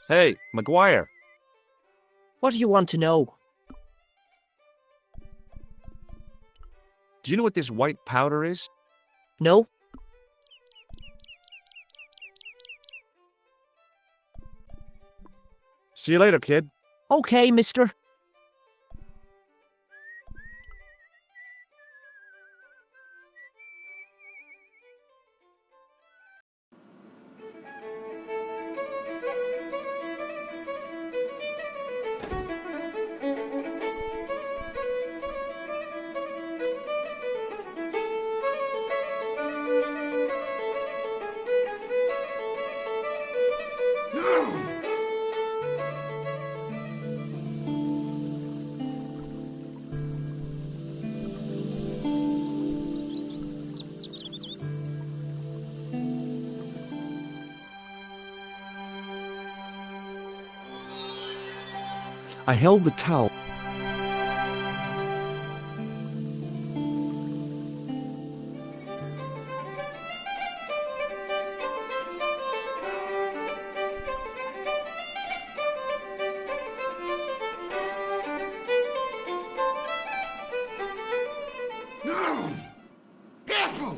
Hey, McGuire. What do you want to know? Do you know what this white powder is? No? See you later, kid. Okay, mister. I held the towel. No! Careful!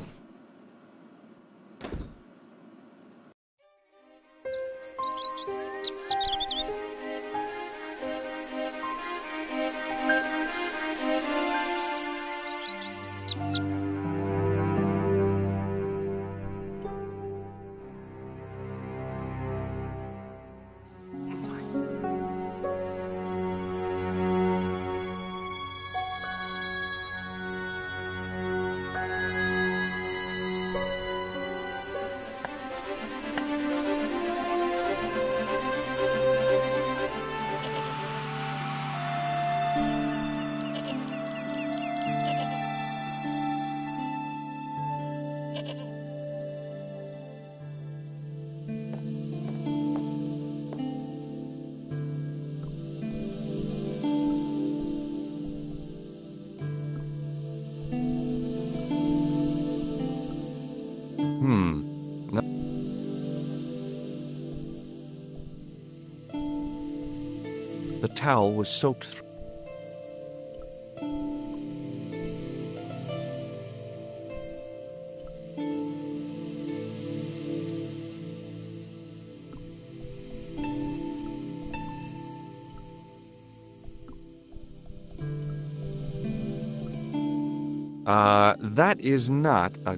No. The towel was soaked through. That is not a...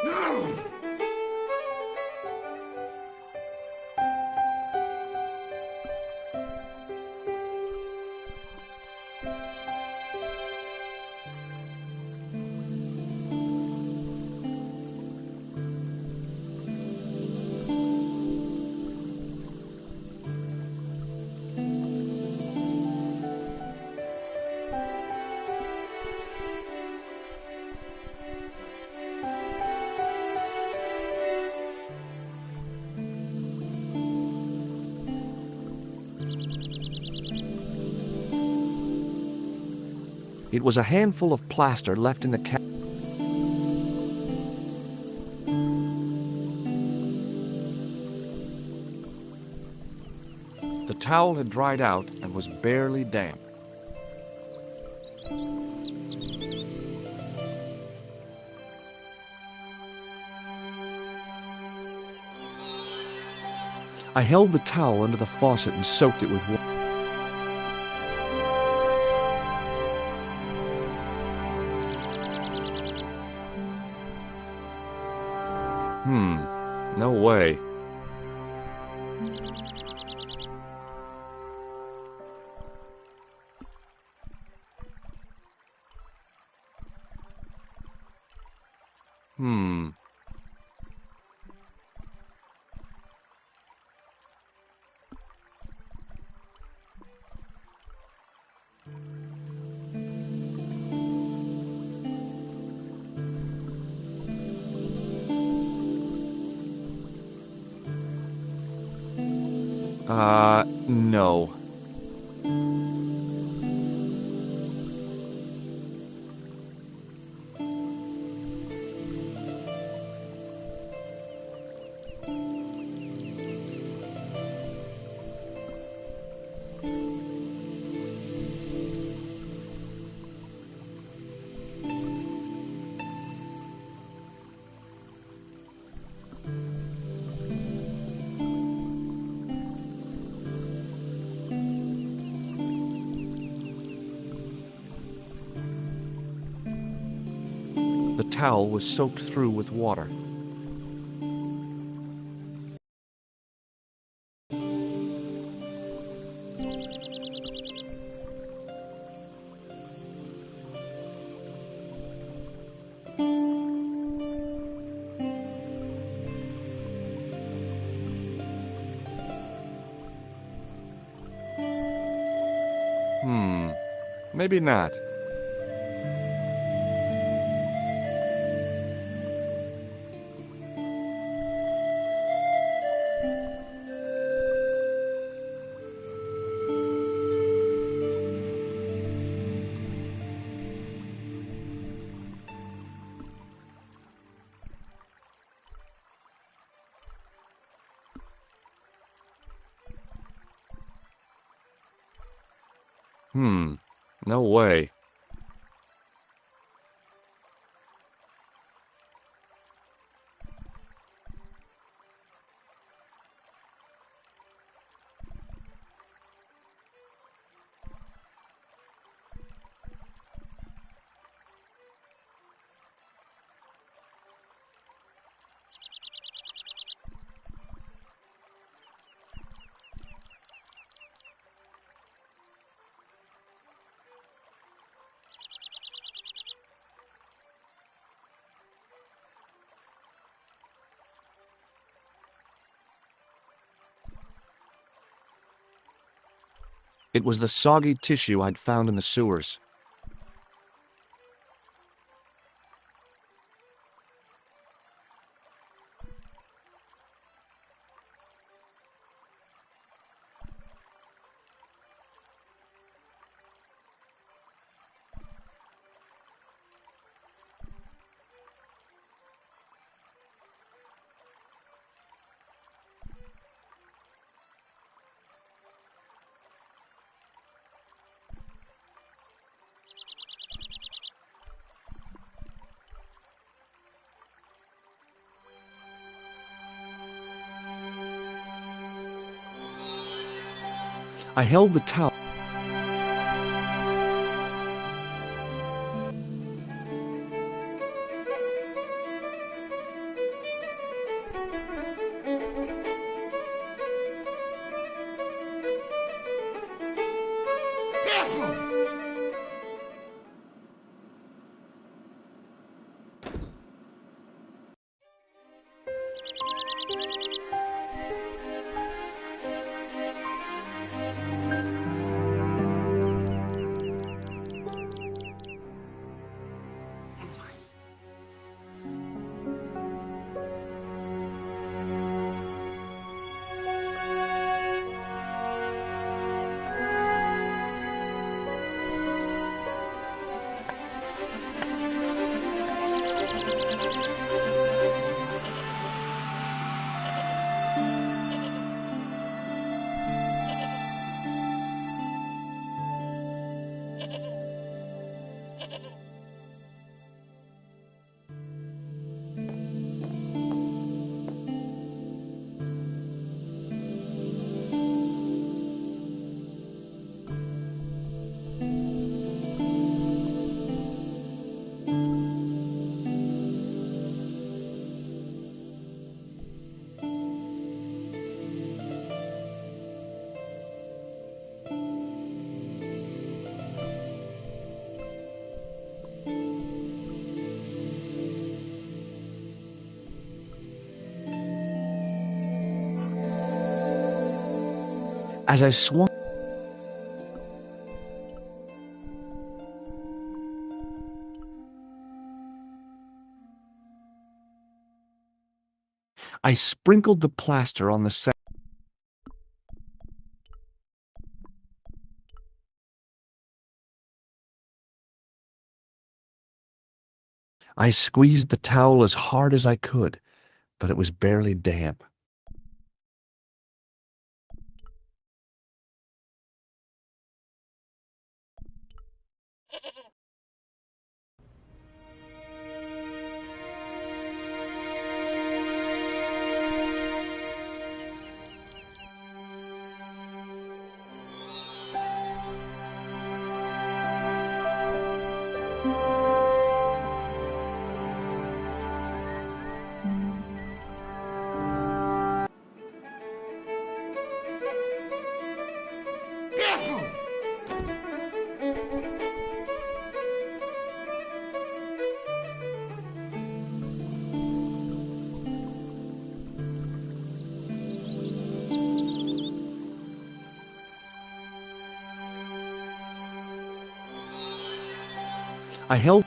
No! It was a handful of plaster left in the cat. The towel had dried out and was barely damp. I held the towel under the faucet and soaked it with water. No way. No. The towel was soaked through with water. Maybe not. No way. It was the soggy tissue I'd found in the sewers. I held the towel. Careful! As I swung, I sprinkled the plaster on the sand. I squeezed the towel as hard as I could, but it was barely damp. Careful! I held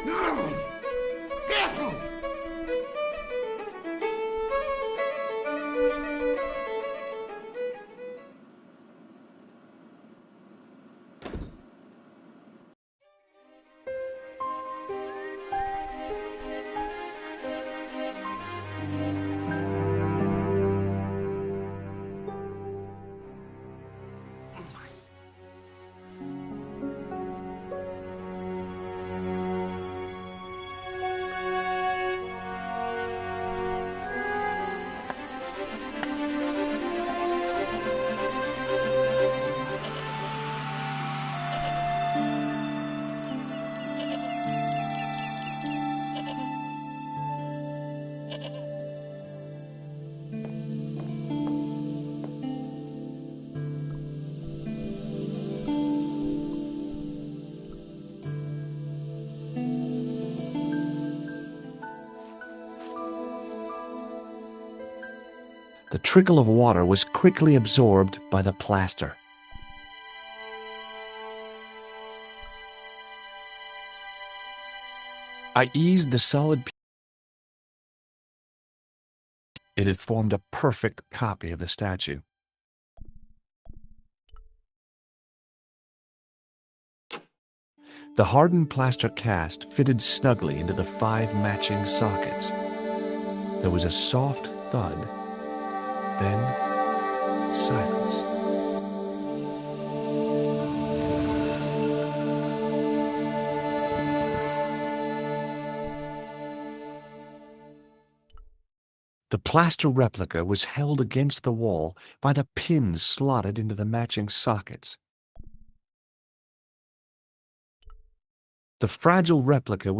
No! Careful! The trickle of water was quickly absorbed by the plaster. I eased the solid piece. It had formed a perfect copy of the statue. The hardened plaster cast fitted snugly into the 5 matching sockets. There was a soft thud, then silence. The plaster replica was held against the wall by the pins slotted into the matching sockets. The fragile replica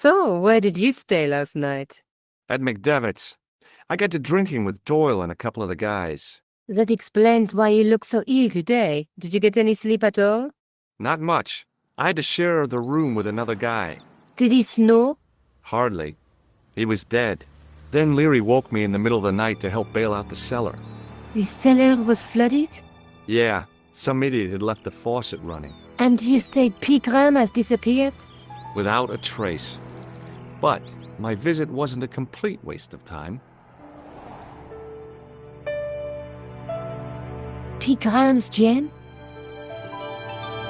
So, where did you stay last night? at McDevitt's. I got to drinking with Doyle and a couple of the guys. That explains why you look so ill today. Did you get any sleep at all? Not much. I had to share the room with another guy. Did he snore? Hardly. He was dead. Then Leary woke me in the middle of the night to help bail out the cellar. The cellar was flooded? Yeah, some idiot had left the faucet running. And you say Pegram has disappeared? Without a trace. But my visit wasn't a complete waste of time. Pegram's gem?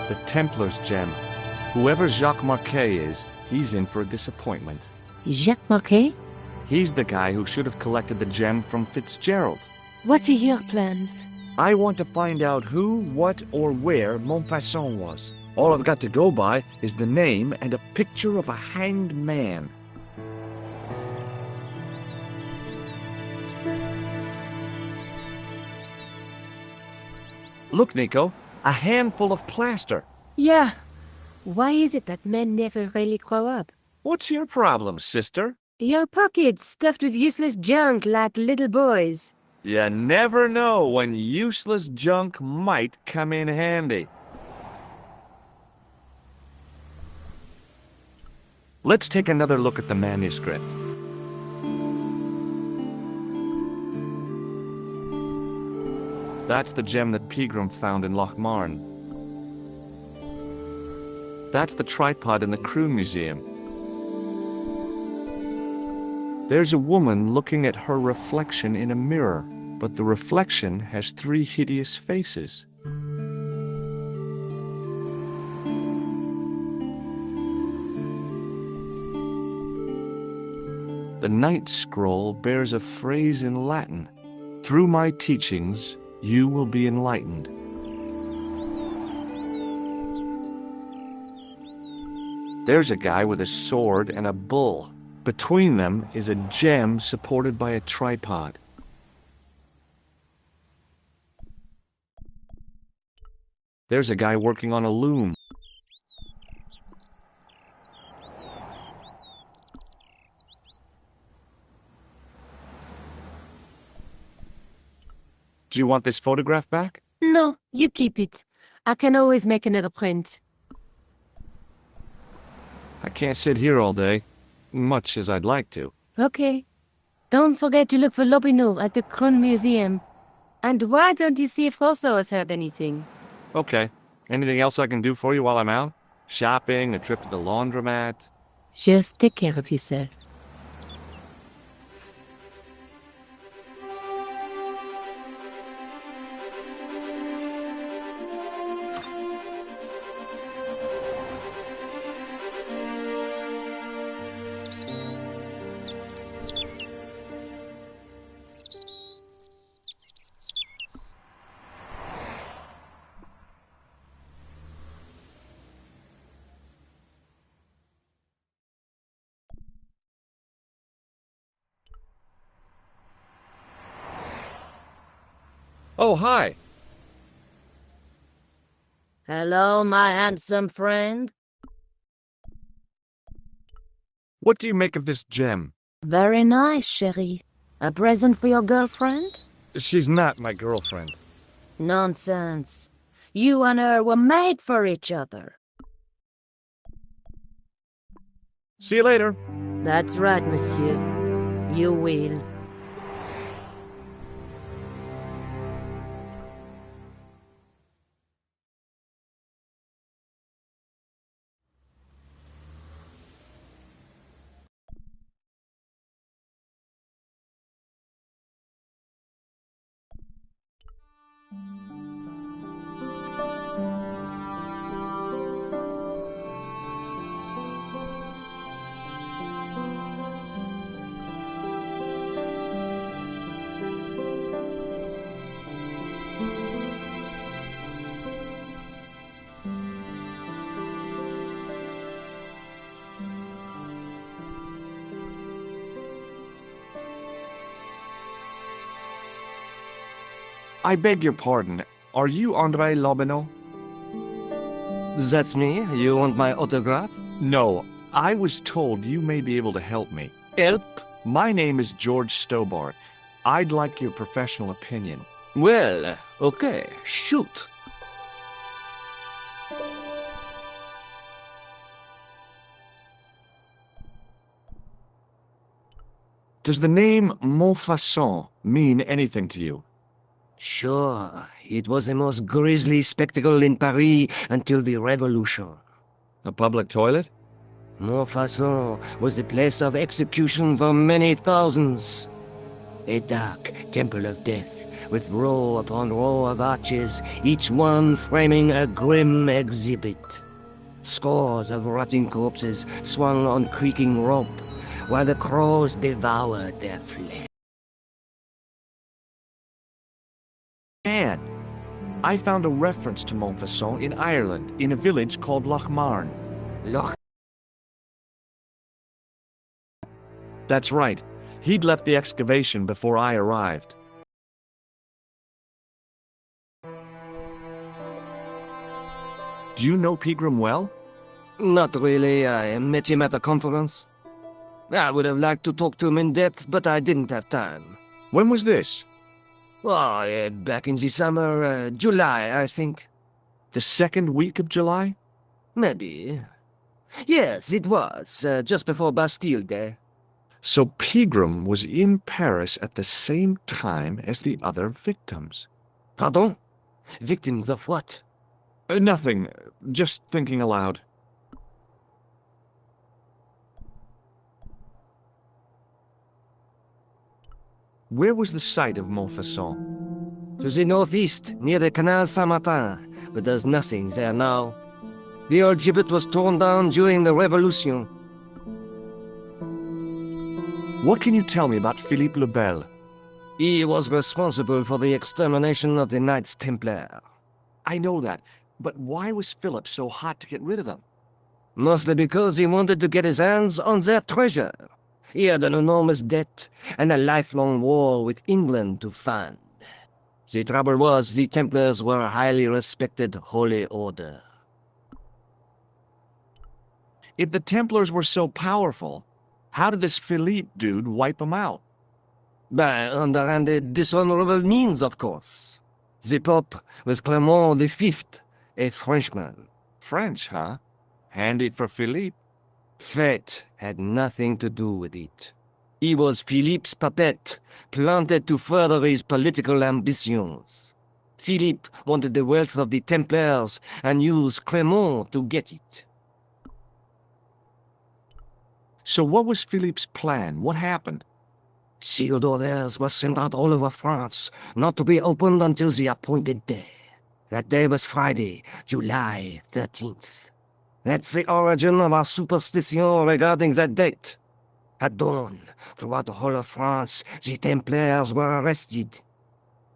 The Templar's gem. Whoever Jacques Marquet is, he's in for a disappointment. Jacques Marquet? He's the guy who should have collected the gem from Fitzgerald. What are your plans? I want to find out who, what, or where Montfaucon was. All I've got to go by is the name and a picture of a hanged man. Look, Nico, a handful of plaster. Yeah. Why is it that men never really grow up? What's your problem, sister? Your pockets stuffed with useless junk like little boys. You never know when useless junk might come in handy. Let's take another look at the manuscript. That's the gem that Pegram found in Lochmarn. That's the tripod in the Crew Museum. There's a woman looking at her reflection in a mirror, but the reflection has 3 hideous faces. The Night Scroll bears a phrase in Latin. Through my teachings, you will be enlightened. There's a guy with a sword and a bull. Between them is a gem supported by a tripod. There's a guy working on a loom. Do you want this photograph back? No, you keep it. I can always make another print. I can't sit here all day, much as I'd like to. Okay. Don't forget to look for Lobino at the Kron Museum. And why don't you see if Rosso has heard anything? Okay. Anything else I can do for you while I'm out? Shopping, a trip to the laundromat? Just take care of yourself. Oh, hi. Hello, my handsome friend. What do you make of this gem? Very nice, chérie. A present for your girlfriend? She's not my girlfriend. Nonsense. You and her were made for each other. See you later. That's right, monsieur. You will. I beg your pardon. Are you Andre Lobineau? That's me. You want my autograph? No. I was told you may be able to help me. Help? My name is George Stobart. I'd like your professional opinion. Well, okay. Shoot. Does the name Montfaucon mean anything to you? Sure. It was the most grisly spectacle in Paris until the Revolution. A public toilet? Montfaucon was the place of execution for many thousands. A dark temple of death, with row upon row of arches, each one framing a grim exhibit. Scores of rotting corpses swung on creaking rope, while the crows devoured their flesh. I found a reference to Montfaucon in Ireland, in a village called Lochmarn. Loch. That's right. He'd left the excavation before I arrived. Do you know Pegram well? Not really. I met him at a conference. I would have liked to talk to him in depth, but I didn't have time. When was this? Oh, back in the summer, July, I think. The second week of July? Maybe. Yes, it was, just before Bastille Day. So Pegram was in Paris at the same time as the other victims. Pardon? Victims of what? Nothing. Just thinking aloud. Where was the site of Montfaucon? To the northeast, near the Canal Saint-Martin, but there's nothing there now. The old gibbet was torn down during the Revolution. What can you tell me about Philippe le Bel? He was responsible for the extermination of the Knights Templar. I know that, but why was Philip so hot to get rid of them? Mostly because he wanted to get his hands on their treasure. He had an enormous debt and a lifelong war with England to fund. The trouble was, the Templars were a highly respected holy order. If the Templars were so powerful, how did this Philippe dude wipe them out? By underhanded, dishonorable means, of course. The Pope was Clement V, a Frenchman. French, huh? Handy for Philippe. Fate had nothing to do with it. He was Philippe's puppet, planted to further his political ambitions. Philippe wanted the wealth of the Templars and used Clement to get it. So what was Philippe's plan? What happened? Sealed orders were sent out all over France, not to be opened until the appointed day. That day was Friday, July 13th. That's the origin of our superstition regarding that date. At dawn, throughout the whole of France, the Templars were arrested.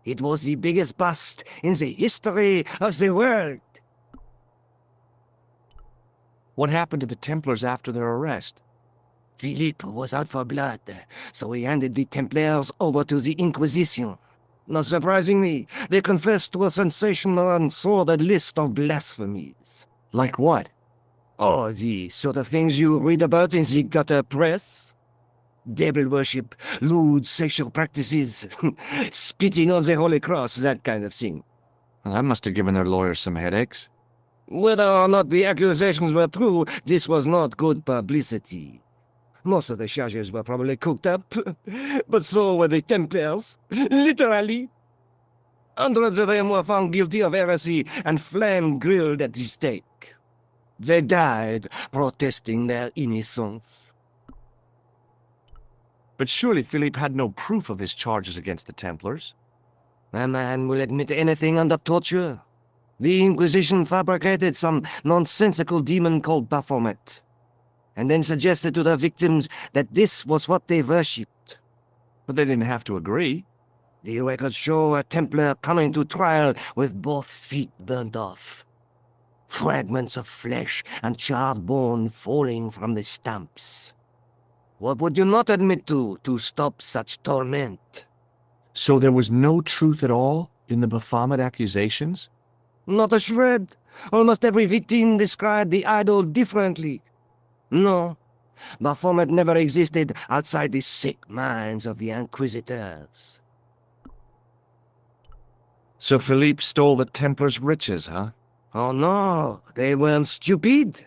It was the biggest bust in the history of the world. What happened to the Templars after their arrest? Philippe was out for blood, so he handed the Templars over to the Inquisition. Not surprisingly, they confessed to a sensational and sordid list of blasphemies. Like what? Oh, the sort of things you read about in the gutter press. Devil worship, lewd sexual practices, spitting on the Holy Cross, that kind of thing. Well, that must have given their lawyers some headaches. Whether or not the accusations were true, this was not good publicity. Most of the charges were probably cooked up, but so were the Templars, literally. Hundreds of them were found guilty of heresy and flame-grilled at the stake. They died protesting their innocence. But surely Philippe had no proof of his charges against the Templars. A man will admit anything under torture. The Inquisition fabricated some nonsensical demon called Baphomet, and then suggested to their victims that this was what they worshipped. But they didn't have to agree. The records show a Templar coming to trial with both feet burnt off. Fragments of flesh and charred bone falling from the stumps. What would you not admit to stop such torment? So there was no truth at all in the Baphomet accusations? Not a shred. Almost every victim described the idol differently. No, Baphomet never existed outside the sick minds of the Inquisitors. So Philippe stole the Templars' riches, huh? Oh no, they weren't stupid.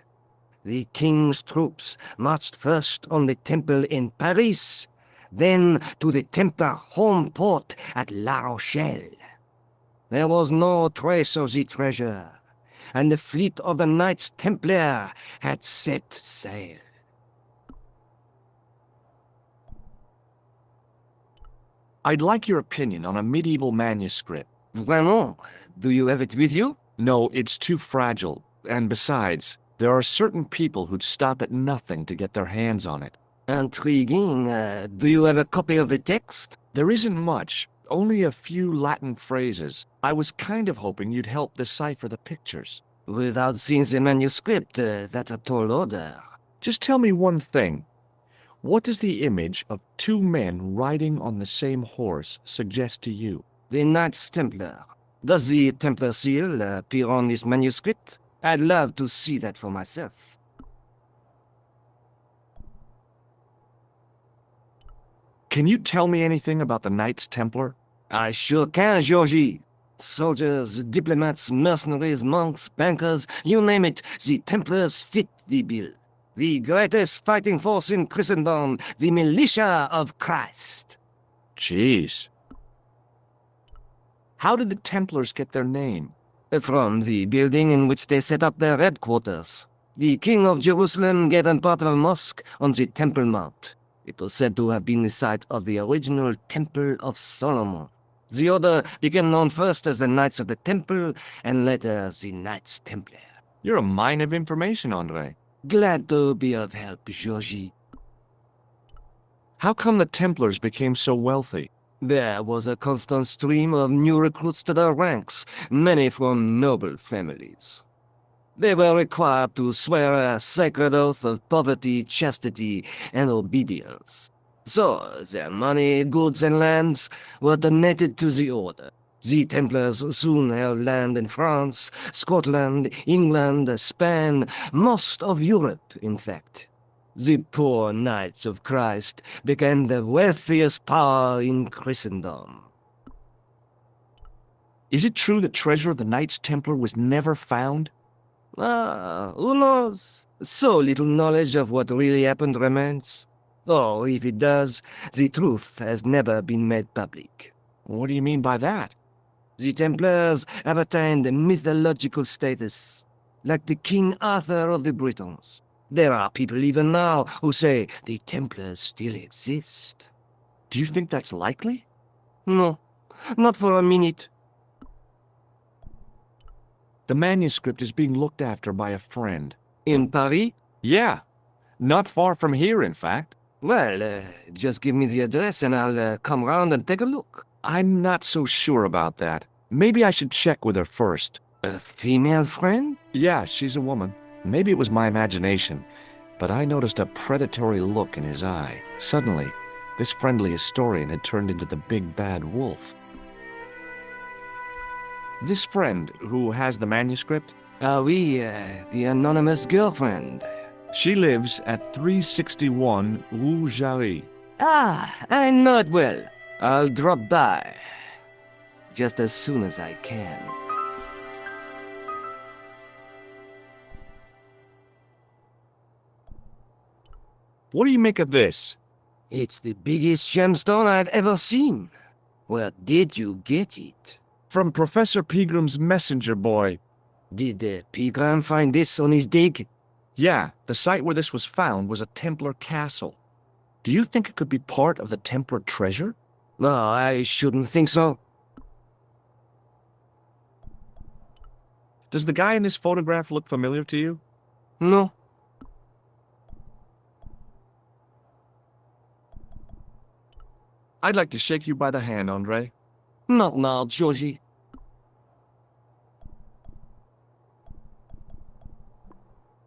The king's troops marched first on the temple in Paris, then to the Templar home port at La Rochelle. There was no trace of the treasure, and the fleet of the Knights Templar had set sail. I'd like your opinion on a medieval manuscript. Vraiment? Do you have it with you? No, it's too fragile, and besides, there are certain people who'd stop at nothing to get their hands on it. Intriguing. Do you have a copy of the text? There isn't much. Only a few Latin phrases. I was kind of hoping you'd help decipher the pictures. Without seeing the manuscript, that's a tall order. Just tell me one thing. What does the image of two men riding on the same horse suggest to you? The Knights Templar. Does the Templar seal appear on this manuscript? I'd love to see that for myself. Can you tell me anything about the Knights Templar? I sure can, Georgie. Soldiers, diplomats, mercenaries, monks, bankers, you name it, the Templars fit the bill. The greatest fighting force in Christendom, the militia of Christ. Jeez. How did the Templars get their name? From the building in which they set up their headquarters. The King of Jerusalem gave them part of a mosque on the Temple Mount. It was said to have been the site of the original Temple of Solomon. The order became known first as the Knights of the Temple, and later as the Knights Templar. You're a mine of information, Andre. Glad to be of help, Georgie. How come the Templars became so wealthy? There was a constant stream of new recruits to their ranks, many from noble families. They were required to swear a sacred oath of poverty, chastity, and obedience. So, their money, goods, and lands were donated to the order. The Templars soon held land in France, Scotland, England, Spain, most of Europe, in fact. The poor Knights of Christ became the wealthiest power in Christendom. Is it true the treasure of the Knights Templar was never found? Who knows? So little knowledge of what really happened remains. Or, if it does, the truth has never been made public. What do you mean by that? The Templars have attained a mythological status, like the King Arthur of the Britons. There are people even now who say the Templars still exist. Do you think that's likely? No, not for a minute. The manuscript is being looked after by a friend. In Paris? Yeah, not far from here, in fact. Well, just give me the address and I'll come round and take a look. I'm not so sure about that. Maybe I should check with her first. A female friend? Yeah, she's a woman. Maybe it was my imagination, but I noticed a predatory look in his eye. Suddenly, this friendly historian had turned into the big bad wolf. This friend, who has the manuscript? Oui, the anonymous girlfriend. She lives at 361 Rue Jarry. Ah, I know it well. I'll drop by. Just as soon as I can. What do you make of this? It's the biggest gemstone I've ever seen. Where did you get it? From Professor Pegram's messenger boy. Did Pegram find this on his dig? Yeah, the site where this was found was a Templar castle. Do you think it could be part of the Templar treasure? No, I shouldn't think so. Does the guy in this photograph look familiar to you? No. I'd like to shake you by the hand, Andre. Not now, Georgie.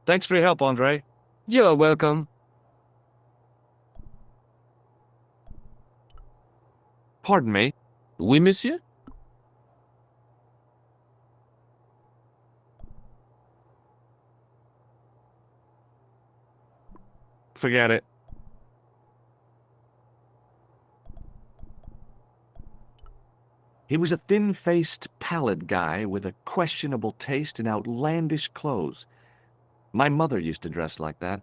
Thanks for your help, Andre. You're welcome. Pardon me. Oui, monsieur? Forget it. He was a thin-faced, pallid guy with a questionable taste in outlandish clothes. My mother used to dress like that.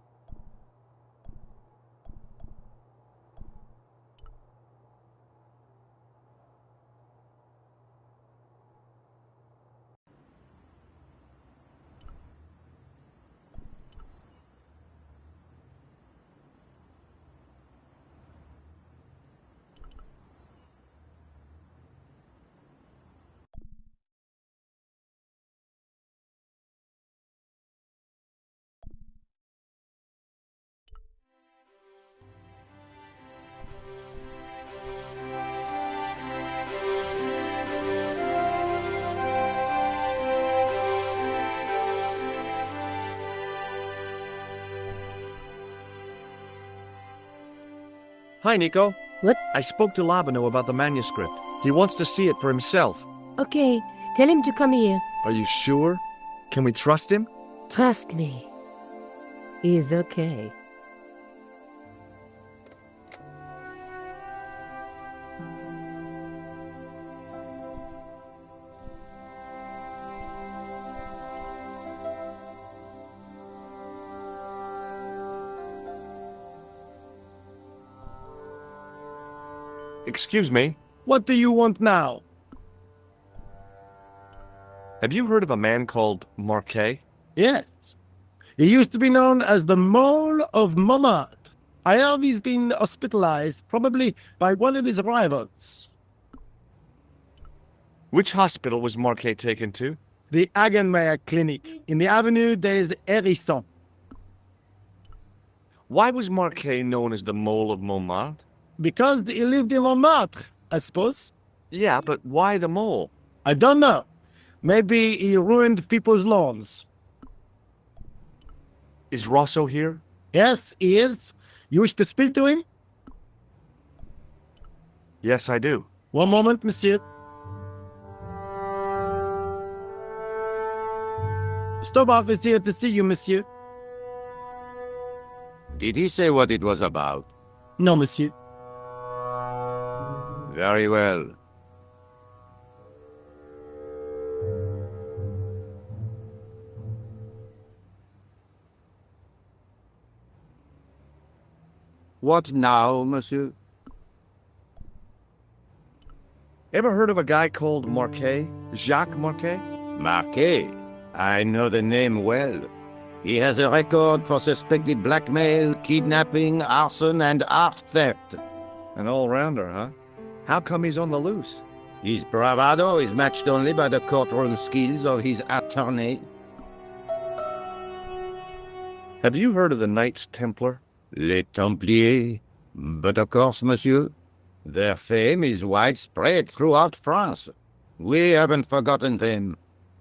Hi, Nico. What? I spoke to Labano about the manuscript. He wants to see it for himself. Okay, tell him to come here. Are you sure? Can we trust him? Trust me. He's okay. Excuse me. What do you want now? Have you heard of a man called Marquet? Yes. He used to be known as the Mole of Montmartre. I heard he's been hospitalized, probably by one of his rivals. Which hospital was Marquet taken to? The Hagenmeyer Clinic in the Avenue des Hérissons. Why was Marquet known as the Mole of Montmartre? Because he lived in Montmartre, I suppose. Yeah, but why the mole? I don't know. Maybe he ruined people's lawns. Is Rosso here? Yes, he is. You wish to speak to him? Yes, I do. One moment, monsieur. Stobart is here to see you, monsieur. Did he say what it was about? No, monsieur. Very well. What now, monsieur? Ever heard of a guy called Marquet? Jacques Marquet? Marquet. I know the name well. He has a record for suspected blackmail, kidnapping, arson, and art theft. An all-rounder, huh? How come he's on the loose? His bravado is matched only by the courtroom skills of his attorney. Have you heard of the Knights Templar? Les Templiers. But of course, monsieur, their fame is widespread throughout France. We haven't forgotten them,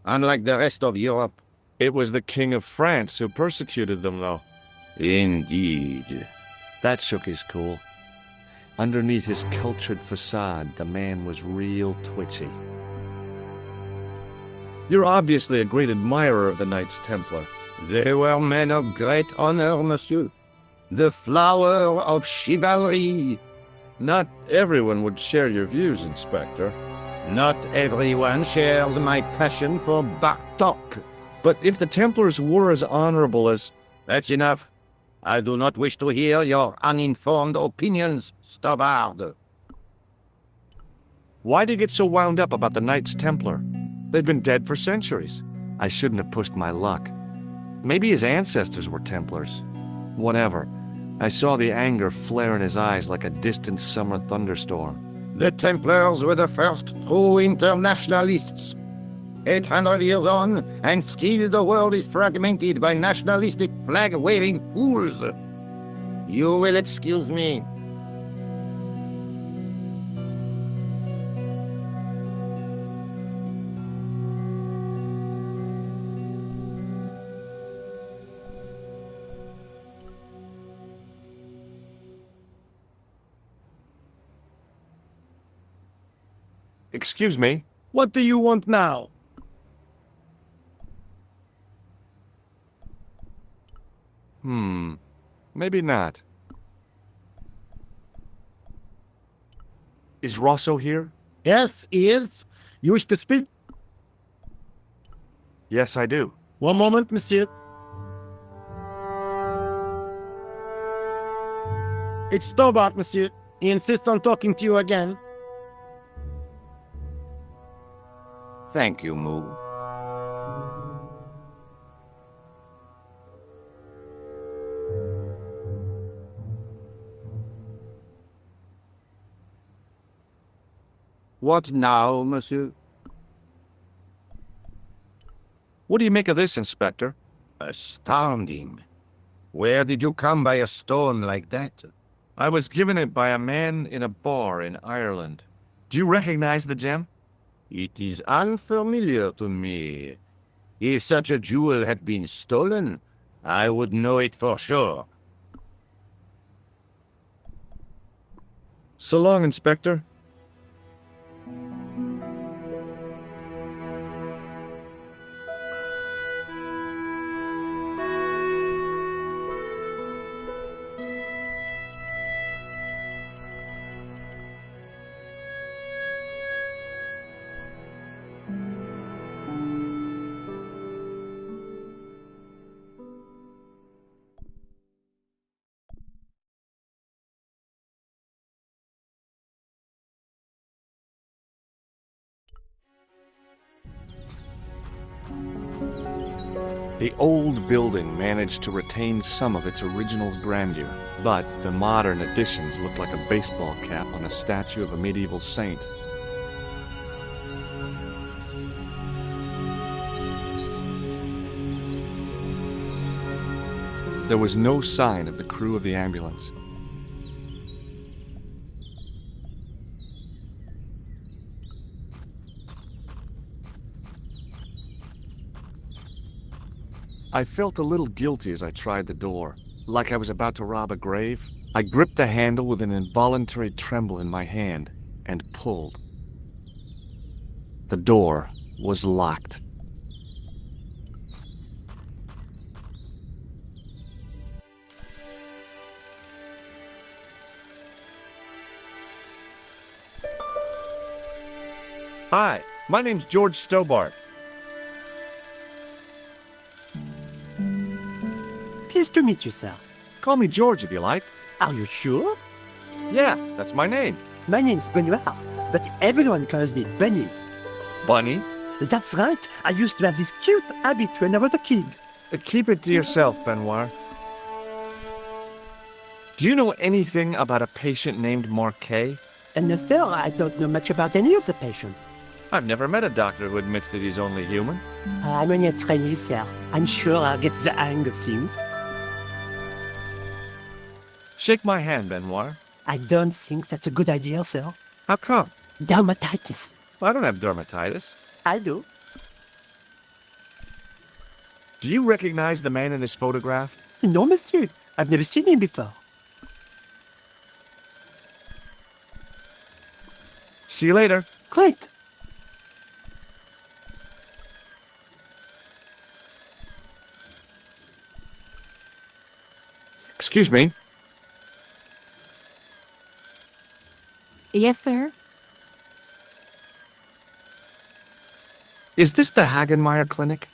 unlike the rest of Europe. It was the King of France who persecuted them, though. Indeed. That shook his cool. Underneath his cultured facade, the man was real twitchy. You're obviously a great admirer of the Knights Templar. They were men of great honor, monsieur. The flower of chivalry. Not everyone would share your views, Inspector. Not everyone shares my passion for Bartok. But if the Templars were as honorable as... That's enough. I do not wish to hear your uninformed opinions, Stobbard. Why do you get so wound up about the Knights Templar? They've been dead for centuries. I shouldn't have pushed my luck. Maybe his ancestors were Templars. Whatever. I saw the anger flare in his eyes like a distant summer thunderstorm. The Templars were the first true internationalists. 800 years on, and still the world is fragmented by nationalistic flag-waving fools. You will excuse me. Excuse me. What do you want now? Maybe not. Is Rosso here? Yes, he is. You wish to speak? Yes, I do. One moment, monsieur. It's Stobart, monsieur. He insists on talking to you again. Thank you, Moo. What now, monsieur? What do you make of this, Inspector? Astounding. Where did you come by a stone like that? I was given it by a man in a bar in Ireland. Do you recognize the gem? It is unfamiliar to me. If such a jewel had been stolen, I would know it for sure. So long, Inspector. The old building managed to retain some of its original grandeur, but the modern additions look like a baseball cap on a statue of a medieval saint. There was no sign of the crew of the ambulance. I felt a little guilty as I tried the door, like I was about to rob a grave. I gripped the handle with an involuntary tremble in my hand and pulled. The door was locked. Hi, my name's George Stobart. Pleased to meet you, sir. Call me George if you like. Are you sure? Yeah, that's my name. My name's Benoit, but everyone calls me Bunny. Bunny? That's right. I used to have this cute habit when I was a kid. Keep it to yourself, Benoit. Do you know anything about a patient named Marquet? And no, sir, I don't know much about any of the patients. I've never met a doctor who admits that he's only human. I'm only a trainee, sir. I'm sure I'll get the hang of things. Shake my hand, Benoit. I don't think that's a good idea, sir. How come? Dermatitis. I don't have dermatitis. I do. Do you recognize the man in this photograph? No, monsieur. I've never seen him before. See you later. Great. Excuse me. Yes, sir? Is this the Hagenmeyer Clinic?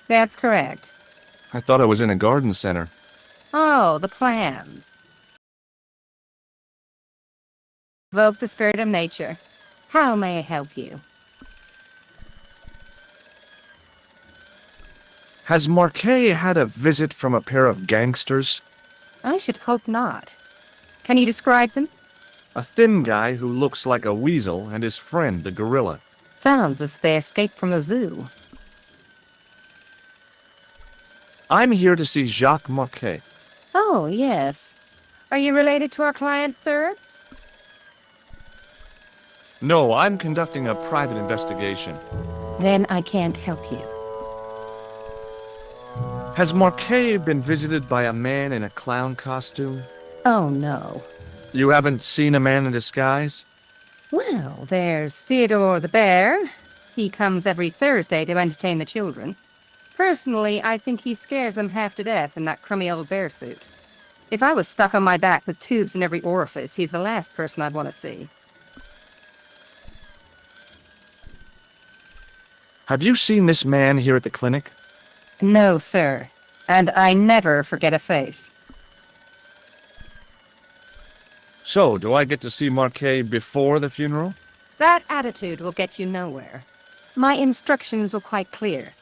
That's correct. I thought I was in a garden center. Oh, the plans. Evoke the spirit of nature. How may I help you? Has Marquet had a visit from a pair of gangsters? I should hope not. Can you describe them? A thin guy who looks like a weasel and his friend, the gorilla. Sounds as if they escaped from a zoo. I'm here to see Jacques Marquet. Oh, yes. Are you related to our client, sir? No, I'm conducting a private investigation. Then I can't help you. Has Marquet been visited by a man in a clown costume? Oh, no. You haven't seen a man in disguise? Well, there's Theodore the bear. He comes every Thursday to entertain the children. Personally, I think he scares them half to death in that crummy old bear suit. If I was stuck on my back with tubes in every orifice, he's the last person I'd want to see. Have you seen this man here at the clinic? No, sir. And I never forget a face. So, do I get to see Marquet before the funeral? That attitude will get you nowhere. My instructions were quite clear.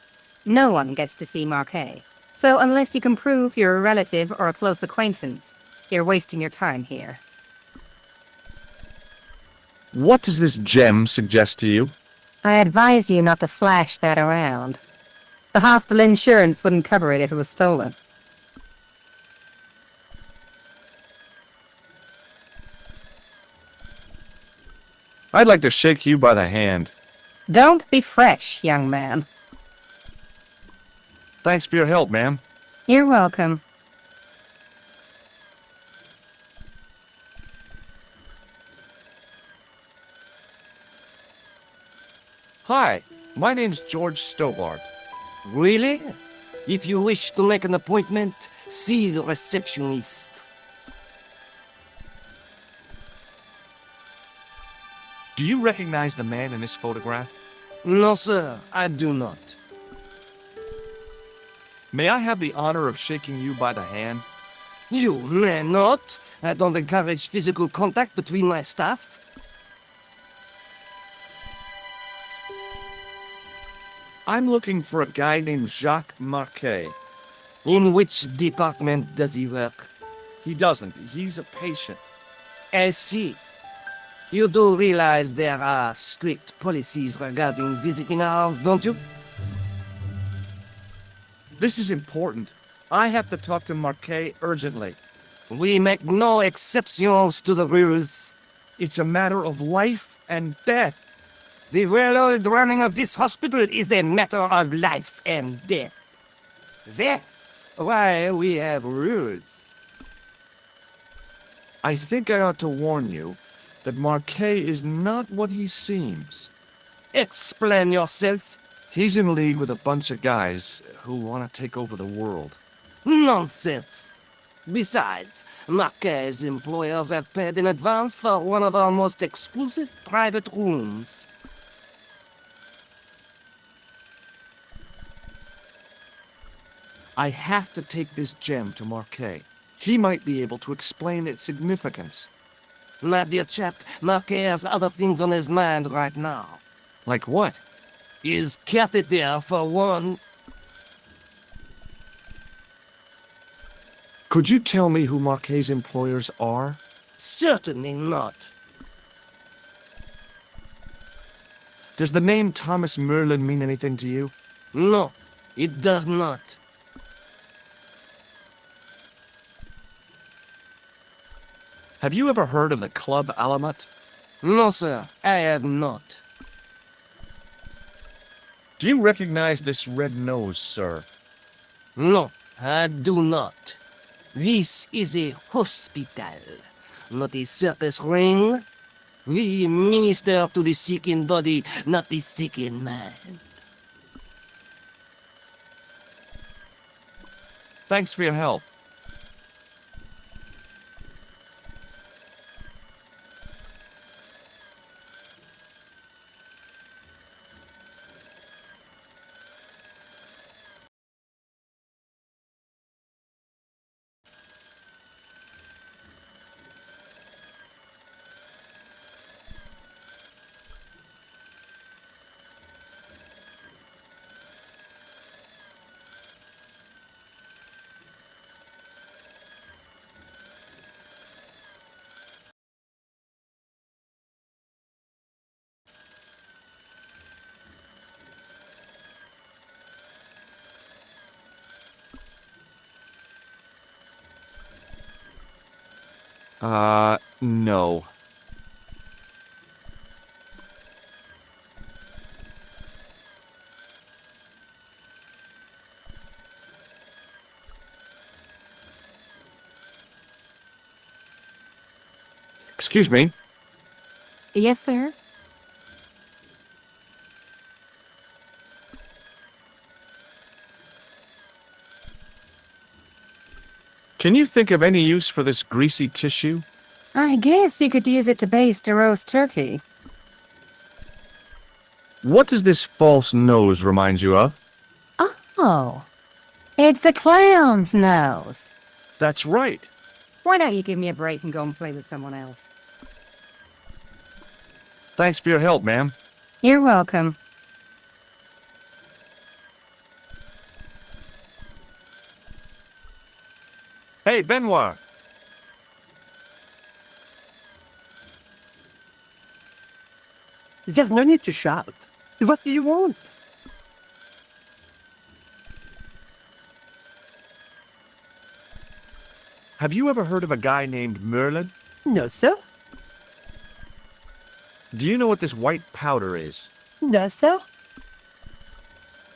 No one gets to see Marquet. So unless you can prove you're a relative or a close acquaintance, you're wasting your time here. What does this gem suggest to you? I advise you not to flash that around. The hospital insurance wouldn't cover it if it was stolen. I'd like to shake you by the hand. Don't be fresh, young man. Thanks for your help, ma'am. You're welcome. Hi, my name's George Stobart. Really? If you wish to make an appointment, see the receptionist. Do you recognize the man in this photograph? No, sir, I do not. May I have the honor of shaking you by the hand? You may not. I don't encourage physical contact between my staff. I'm looking for a guy named Jacques Marquet. In which department does he work? He doesn't. He's a patient. I see. You do realize there are strict policies regarding visiting hours, don't you? This is important. I have to talk to Marquet urgently. We make no exceptions to the rules. It's a matter of life and death. The well-oiled running of this hospital is a matter of life and death. That's why we have rules. I think I ought to warn you that Marquet is not what he seems. Explain yourself. He's in league with a bunch of guys who want to take over the world. Nonsense. Besides, Marquet's employers have paid in advance for one of our most exclusive private rooms. I have to take this gem to Marquet. He might be able to explain its significance. My dear chap, Marquet has other things on his mind right now. Like what? His catheter, for one. Could you tell me who Marquet's employers are? Certainly not. Does the name Thomas Merlin mean anything to you? No, it does not. Have you ever heard of the Club Alamat? No, sir, I have not. Do you recognize this red nose, sir? No, I do not. This is a hospital, not a circus ring. We minister to the sick in body, not the sick in mind. Thanks for your help. No. Excuse me. Yes, sir? Can you think of any use for this greasy tissue? I guess you could use it to baste a roast turkey. What does this false nose remind you of? Oh, it's a clown's nose. That's right. Why don't you give me a break and go and play with someone else? Thanks for your help, ma'am. You're welcome. Hey, Benoit. There's no need to shout. What do you want? Have you ever heard of a guy named Merlin? No, sir. Do you know what this white powder is? No, sir.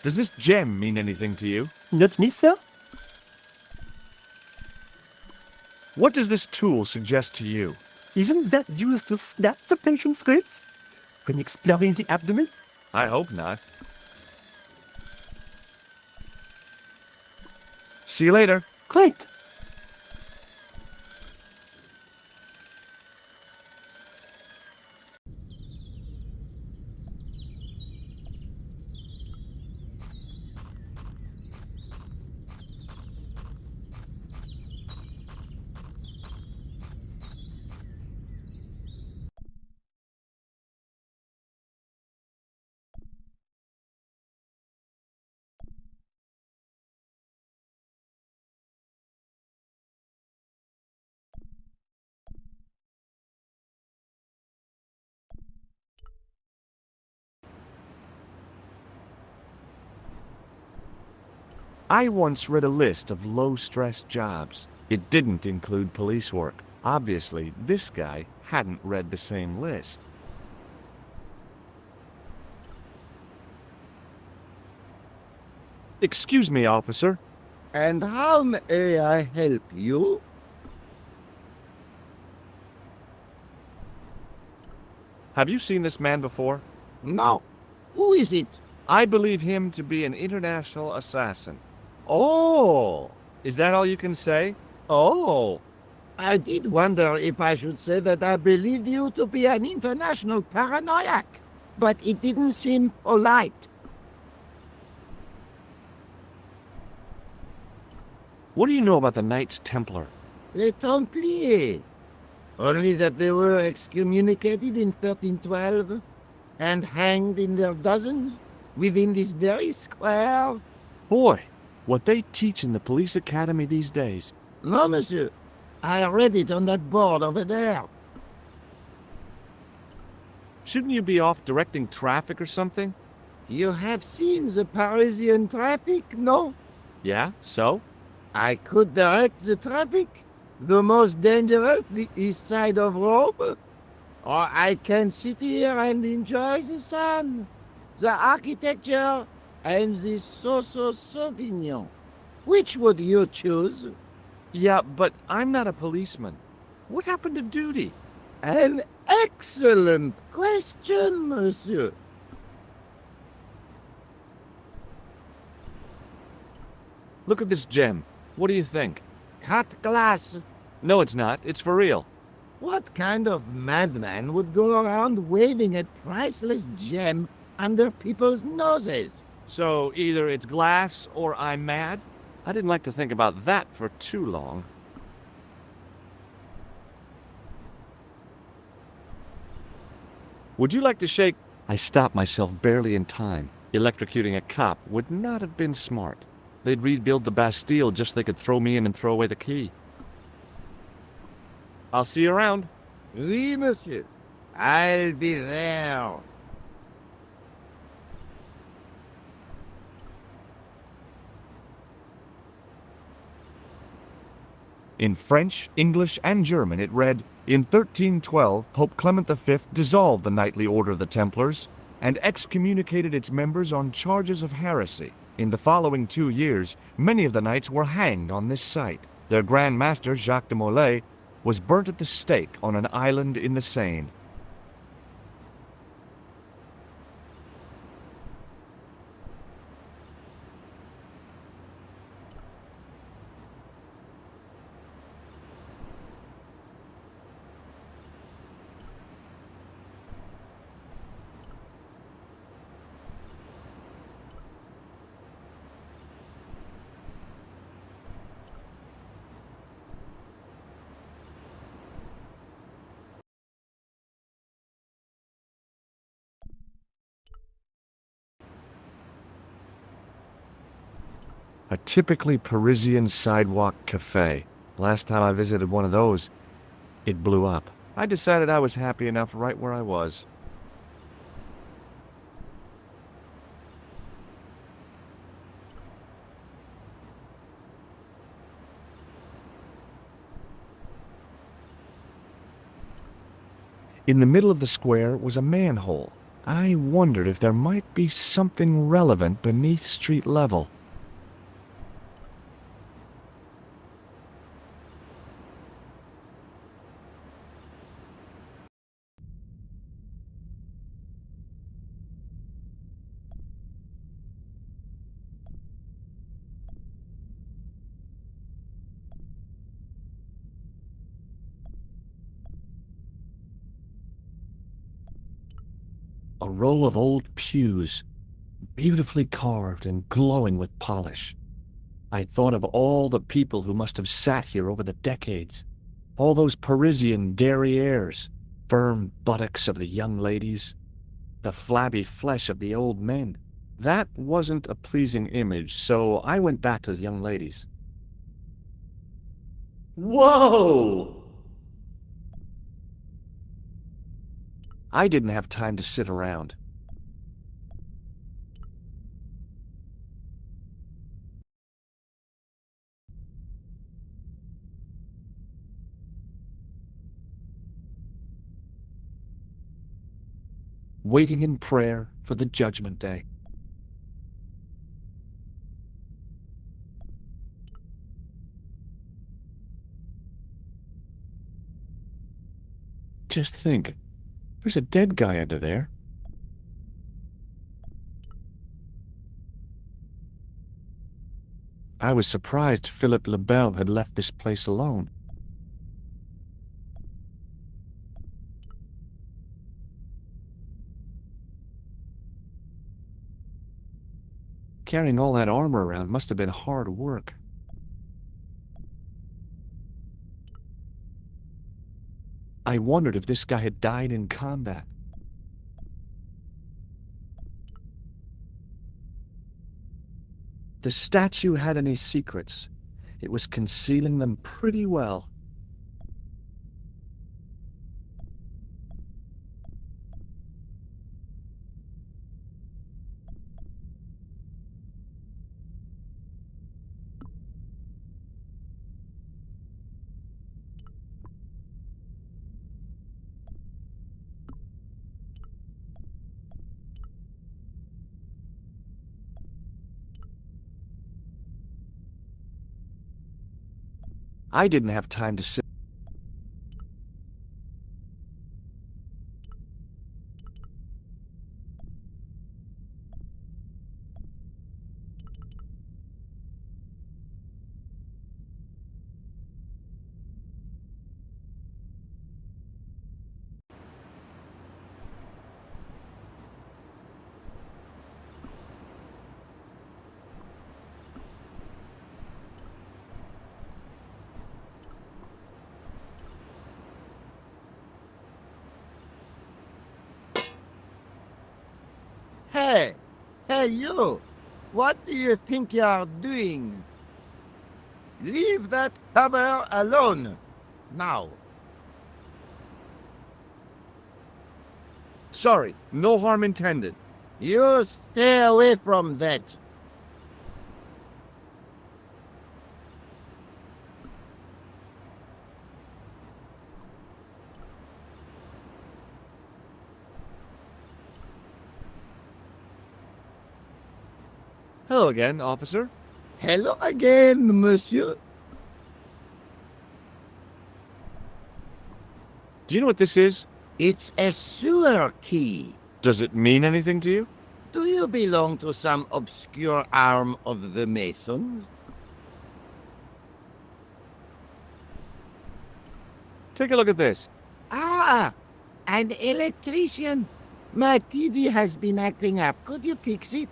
Does this gem mean anything to you? Not me, sir. What does this tool suggest to you? Isn't that used to snap the patient's ribs when exploring the abdomen? I hope not. See you later. Great. I once read a list of low-stress jobs. It didn't include police work. Obviously, this guy hadn't read the same list. Excuse me, officer. And how may I help you? Have you seen this man before? No. Who is it? I believe him to be an international assassin. Oh, Is that all you can say? oh. I did wonder if I should say that I believe you to be an international paranoiac, but it didn't seem polite. What do you know about the Knights Templar? Les Templiers. Only that they were excommunicated in 1312 and hanged in their dozens within this very square. Boy, what they teach in the police academy these days. No, monsieur. I read it on that board over there. Shouldn't you be off directing traffic or something? You have seen the Parisian traffic, no? Yeah, so? I could direct the traffic. The most dangerous, the east side of Rome. Or I can sit here and enjoy the sun, the architecture, and the so-so Sauvignon. Which would you choose? Yeah, but I'm not a policeman. What happened to duty? An excellent question, monsieur. Look at this gem. What do you think? Cut glass. No, it's not. It's for real. What kind of madman would go around waving a priceless gem under people's noses? So either it's glass or I'm mad? I didn't like to think about that for too long. Would you like to shake? I stopped myself barely in time. Electrocuting a cop would not have been smart. They'd rebuild the Bastille just so they could throw me in and throw away the key. I'll see you around. Oui, monsieur. I'll be there. In French, English, and German it read, "In 1312, Pope Clement V dissolved the Knightly Order of the Templars and excommunicated its members on charges of heresy. In the following 2 years, many of the knights were hanged on this site. Their Grand Master, Jacques de Molay, was burnt at the stake on an island in the Seine." A typically Parisian sidewalk cafe. Last time I visited one of those, it blew up. I decided I was happy enough right where I was. In the middle of the square was a manhole. I wondered if there might be something relevant beneath street level. A row of old pews, beautifully carved and glowing with polish. I thought of all the people who must have sat here over the decades. All those Parisian derrieres, firm buttocks of the young ladies, the flabby flesh of the old men. That wasn't a pleasing image, so I went back to the young ladies. Whoa! I didn't have time to sit around. Waiting in prayer for the judgment day. Just think, there's a dead guy under there. I was surprised Philippe Lebel had left this place alone. Carrying all that armor around must have been hard work. I wondered if this guy had died in combat. The statue had any secrets. It was concealing them pretty well. I didn't have time to sit. Hey! Hey, you! What do you think you are doing? Leave that cover alone! Now! Sorry, no harm intended. You stay away from that! Hello again, officer. Hello again, monsieur. Do you know what this is? It's a sewer key. Does it mean anything to you? Do you belong to some obscure arm of the Masons? Take a look at this. Ah, an electrician. My TV has been acting up. Could you fix it?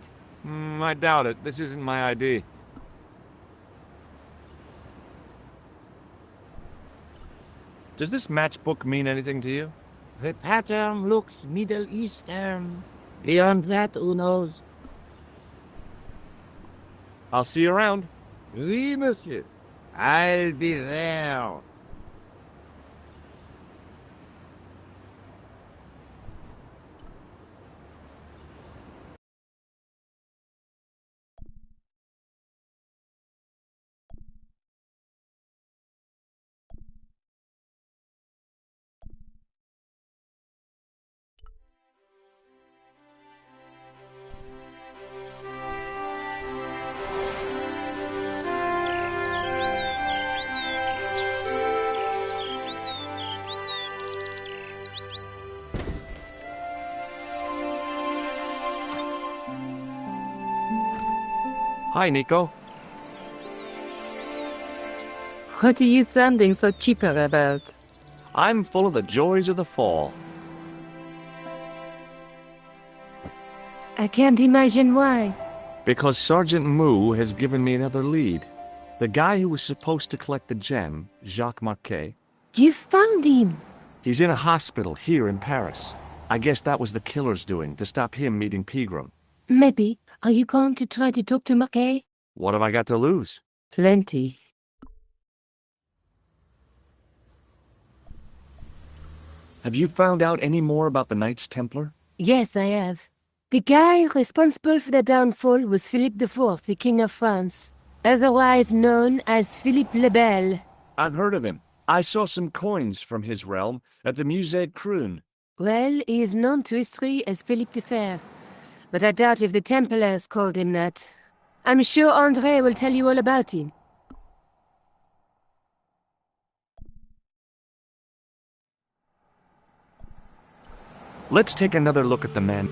I doubt it. This isn't my ID. Does this matchbook mean anything to you? The pattern looks Middle Eastern. Beyond that, who knows? I'll see you around. Oui, monsieur. I'll be there. Hi, Nico. What are you sounding so chipper about? I'm full of the joys of the fall. I can't imagine why. Because Sergeant Moo has given me another lead. The guy who was supposed to collect the gem, Jacques Marquet, You found him. he's in a hospital here in Paris. I guess that was the killer's doing, to stop him meeting Pegram. Maybe. Are you going to try to talk to Marquet? What have I got to lose? Plenty. Have you found out any more about the Knights Templar? Yes, I have. The guy responsible for the downfall was Philippe IV, the King of France, otherwise known as Philippe le Bel. I've heard of him. I saw some coins from his realm at the Musée Crune. Well, he is known to history as Philippe the Fair, but I doubt if the Templars called him that. I'm sure André will tell you all about him. Let's take another look at the man.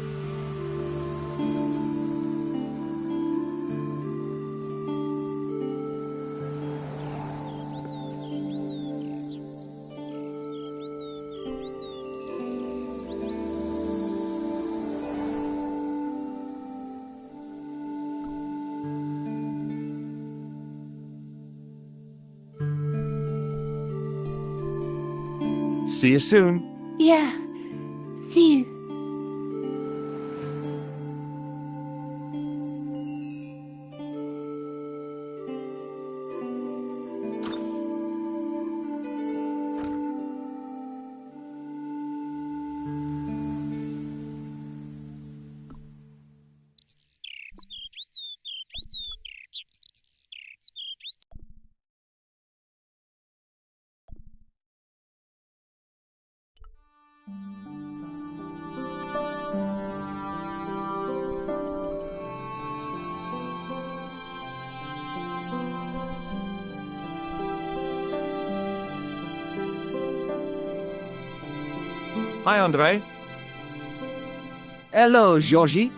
See you soon. Yeah. See you. Hi, André. Hello, Georgie.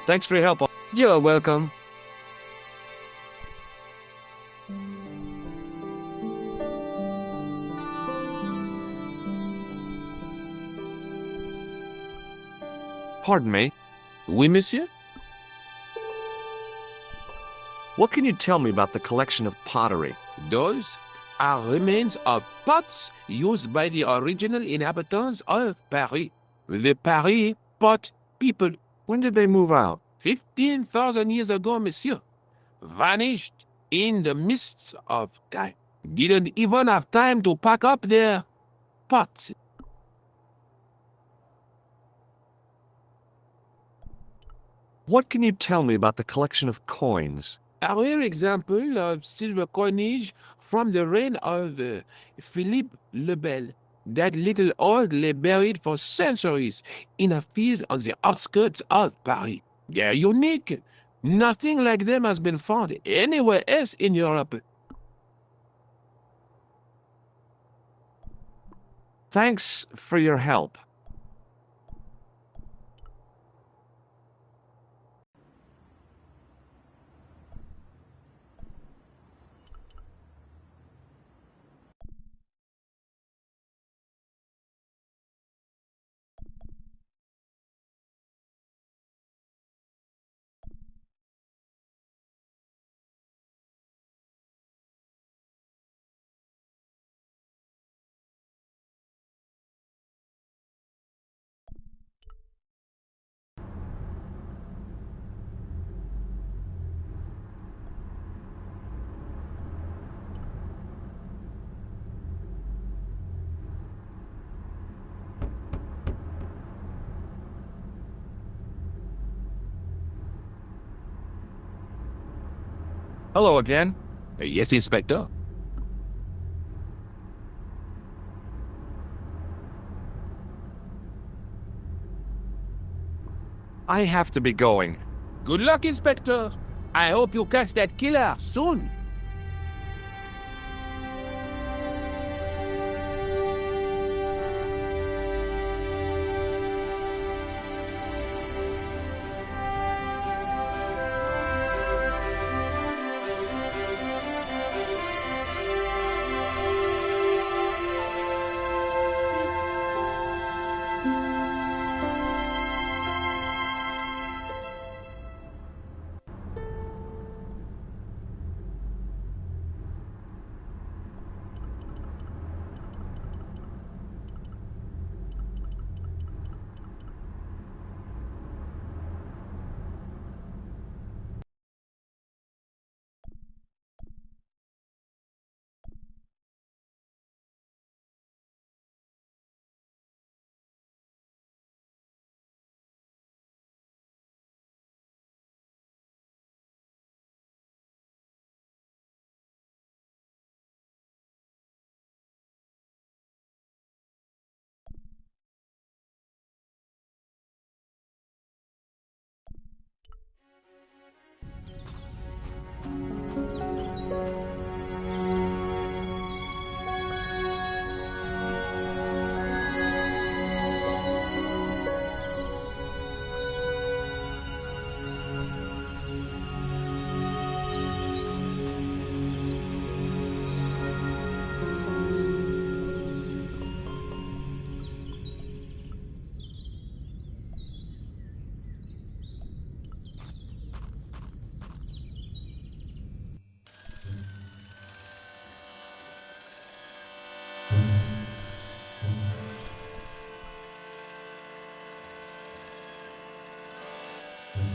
Thanks for your help. You're welcome. Pardon me. Oui, monsieur? What can you tell me about the collection of pottery? Those are remains of pots used by the original inhabitants of Paris. The Paris pot people. When did they move out? 15,000 years ago, monsieur. Vanished in the mists of time. Didn't even have time to pack up their pots. What can you tell me about the collection of coins? A rare example of silver coinage from the reign of Philippe le Bel. That little old lay buried for centuries in a field on the outskirts of Paris. They're unique. Nothing like them has been found anywhere else in Europe. Thanks for your help. Hello again. Yes, Inspector. I have to be going. Good luck, Inspector. I hope you catch that killer soon.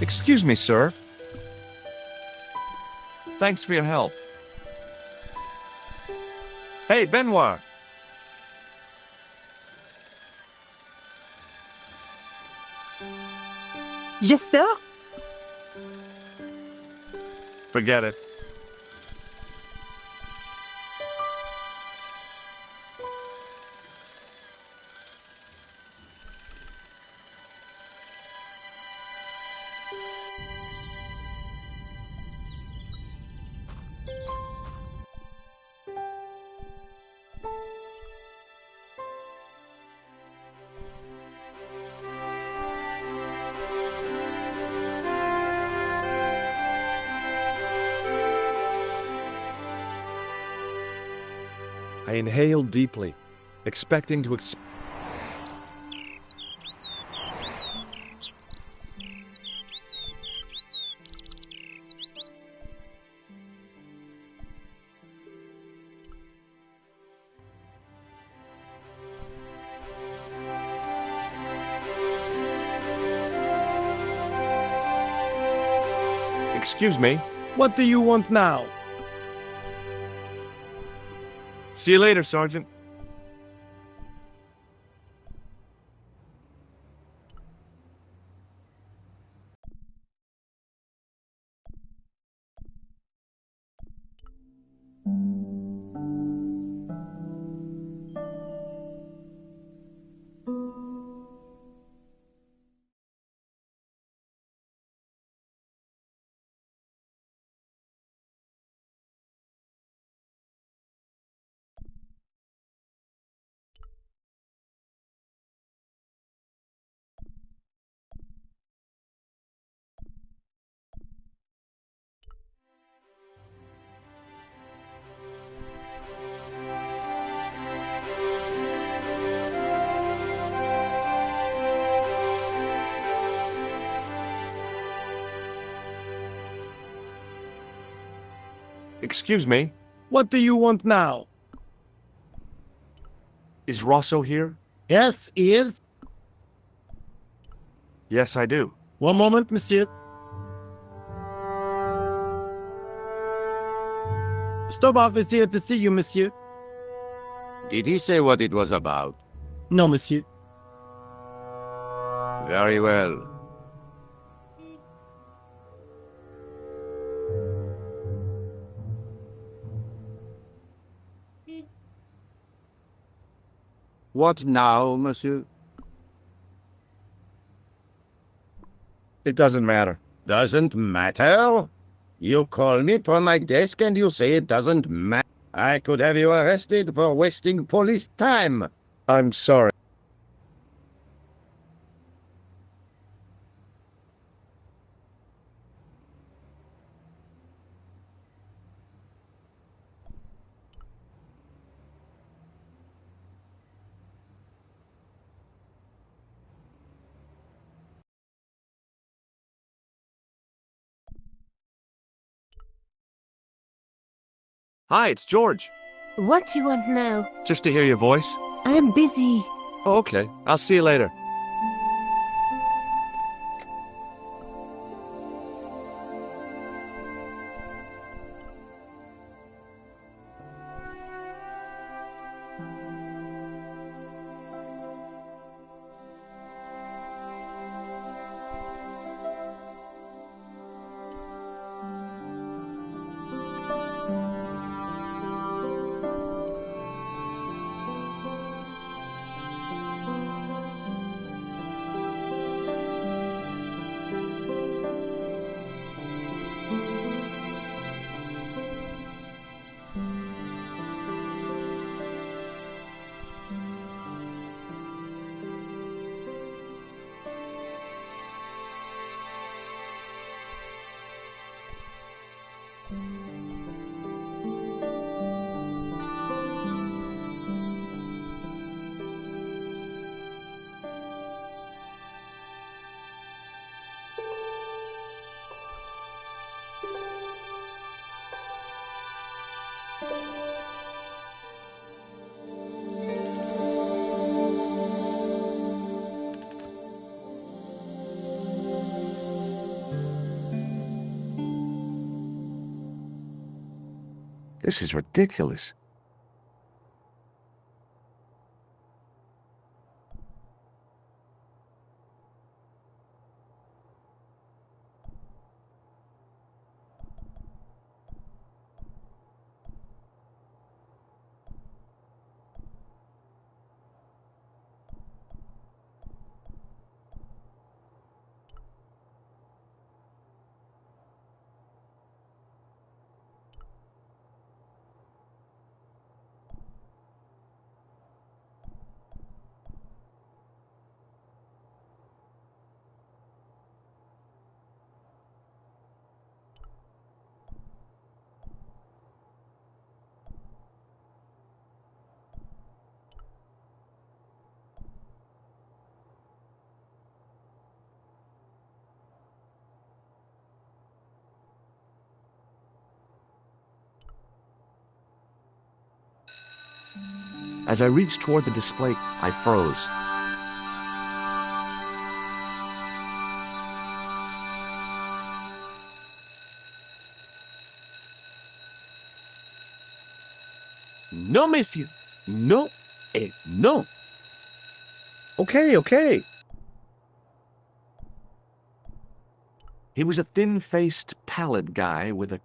Excuse me, sir. Thanks for your help. Hey, Benoit! Yes, sir? Forget it. I inhaled deeply, expecting to Excuse me. What do you want now? See you later, Sergeant. Excuse me. What do you want now? Is Rosso here? Yes, he is. Yes, I do. One moment, monsieur. Stobart is here to see you, monsieur. Did he say what it was about? No, monsieur. Very well. What now, monsieur? It doesn't matter. Doesn't matter? You call me from my desk and you say it doesn't matter. I could have you arrested for wasting police time. I'm sorry. Hi, it's George. What do you want now? Just to hear your voice. I am busy. Oh, okay. I'll see you later. This is ridiculous. As I reached toward the display, I froze. No, monsieur. No et no. Okay. He was a thin-faced, pallid guy with a